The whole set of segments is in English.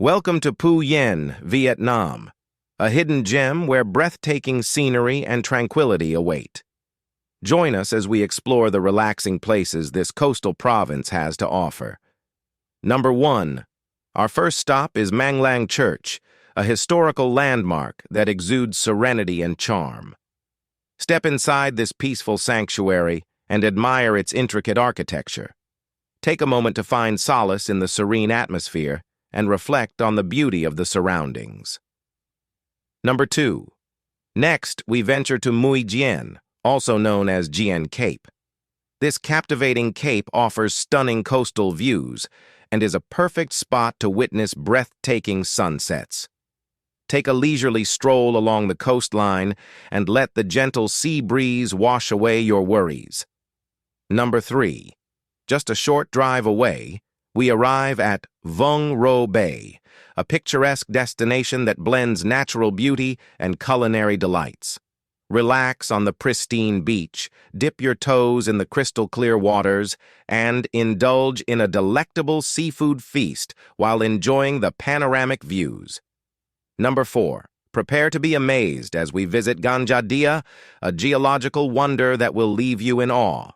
Welcome to Phu Yen, Vietnam, a hidden gem where breathtaking scenery and tranquility await. Join us as we explore the relaxing places this coastal province has to offer. Number 1. Our first stop is Mang Lang Church, a historical landmark that exudes serenity and charm. Step inside this peaceful sanctuary and admire its intricate architecture. Take a moment to find solace in the serene atmosphere and reflect on the beauty of the surroundings. Number 2. Next, we venture to Mui Dien, also known as Dien Cape. This captivating cape offers stunning coastal views and is a perfect spot to witness breathtaking sunsets. Take a leisurely stroll along the coastline and let the gentle sea breeze wash away your worries. Number 3. Just a short drive away, we arrive at Vung Ro Bay, a picturesque destination that blends natural beauty and culinary delights. Relax on the pristine beach, dip your toes in the crystal-clear waters, and indulge in a delectable seafood feast while enjoying the panoramic views. Number 4. Prepare to be amazed as we visit Ganja Dia, a geological wonder that will leave you in awe.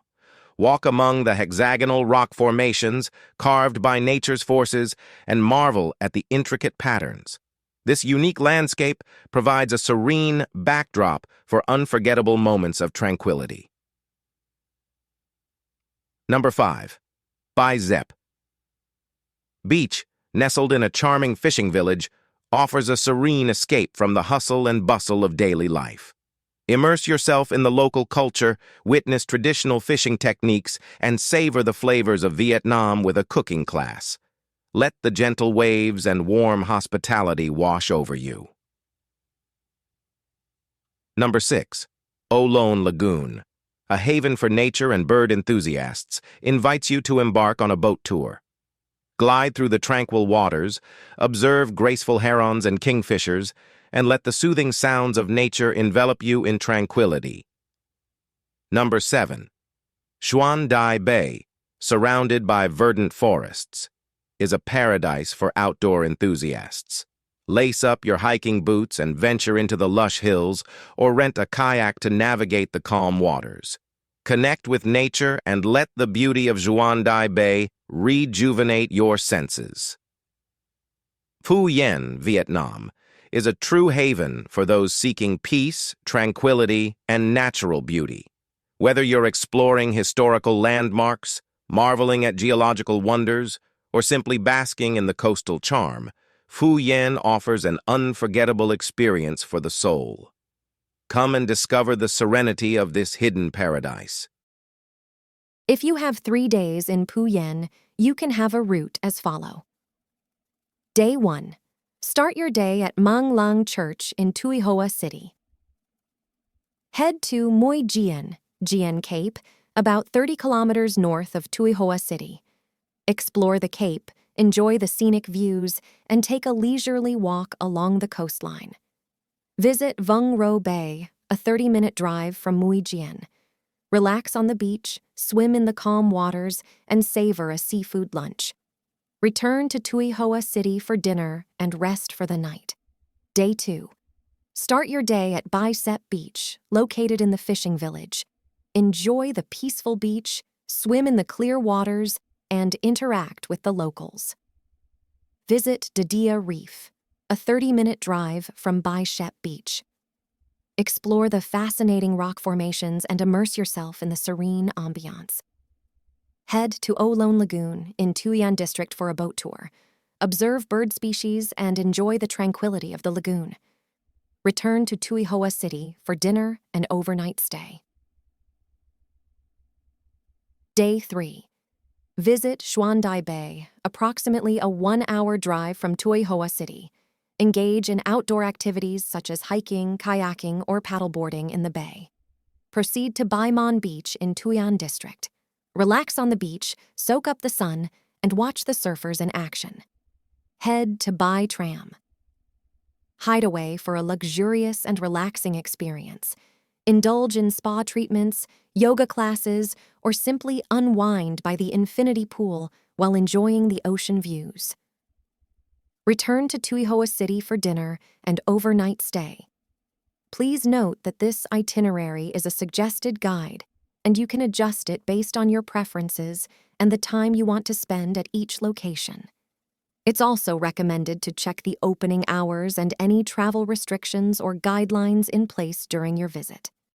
Walk among the hexagonal rock formations carved by nature's forces and marvel at the intricate patterns. This unique landscape provides a serene backdrop for unforgettable moments of tranquility. Number 5. Bai Zep Beach, nestled in a charming fishing village, offers a serene escape from the hustle and bustle of daily life. Immerse yourself in the local culture, witness traditional fishing techniques, and savor the flavors of Vietnam with a cooking class. Let the gentle waves and warm hospitality wash over you. Number 6. O Lon Lagoon, a haven for nature and bird enthusiasts, invites you to embark on a boat tour. Glide through the tranquil waters, observe graceful herons and kingfishers, and let the soothing sounds of nature envelop you in tranquility. Number 7. Xuan Dai Bay, surrounded by verdant forests, is a paradise for outdoor enthusiasts. Lace up your hiking boots and venture into the lush hills, or rent a kayak to navigate the calm waters. Connect with nature and let the beauty of Xuan Dai Bay rejuvenate your senses. Phu Yen, Vietnam, is a true haven for those seeking peace, tranquility, and natural beauty. Whether you're exploring historical landmarks, marveling at geological wonders, or simply basking in the coastal charm, Phu Yen offers an unforgettable experience for the soul. Come and discover the serenity of this hidden paradise. If you have 3 days in Phu Yen, you can have a route as follows. Day 1. Start your day at Mang Lang Church in Tuy Hoa City. Head to Mui Dien, Dien Cape, about 30 kilometers north of Tuy Hoa City. Explore the Cape, enjoy the scenic views, and take a leisurely walk along the coastline. Visit Vung Ro Bay, a 30-minute drive from Mui Dien. Relax on the beach, swim in the calm waters, and savor a seafood lunch. Return to Tuy Hoa City for dinner and rest for the night. Day 2. Start your day at Bai Sep Beach, located in the fishing village. Enjoy the peaceful beach, swim in the clear waters, and interact with the locals. Visit Dadia Reef, a 30-minute drive from Bai Sep Beach. Explore the fascinating rock formations and immerse yourself in the serene ambiance. Head to O Lon Lagoon in Thu Yen District for a boat tour. Observe bird species and enjoy the tranquility of the lagoon. Return to Tuy Hoa City for dinner and overnight stay. Day 3. Visit Xuan Dai Bay, approximately a 1-hour drive from Tuy Hoa City. Engage in outdoor activities such as hiking, kayaking, or paddleboarding in the bay. Proceed to Bai Mon Beach in Thu Yen District. Relax on the beach, soak up the sun, and watch the surfers in action. Head to Bai Tram. Hideaway for a luxurious and relaxing experience. Indulge in spa treatments, yoga classes, or simply unwind by the infinity pool while enjoying the ocean views. Return to Tuihoa City for dinner and overnight stay. Please note that this itinerary is a suggested guide, and you can adjust it based on your preferences and the time you want to spend at each location. It's also recommended to check the opening hours and any travel restrictions or guidelines in place during your visit.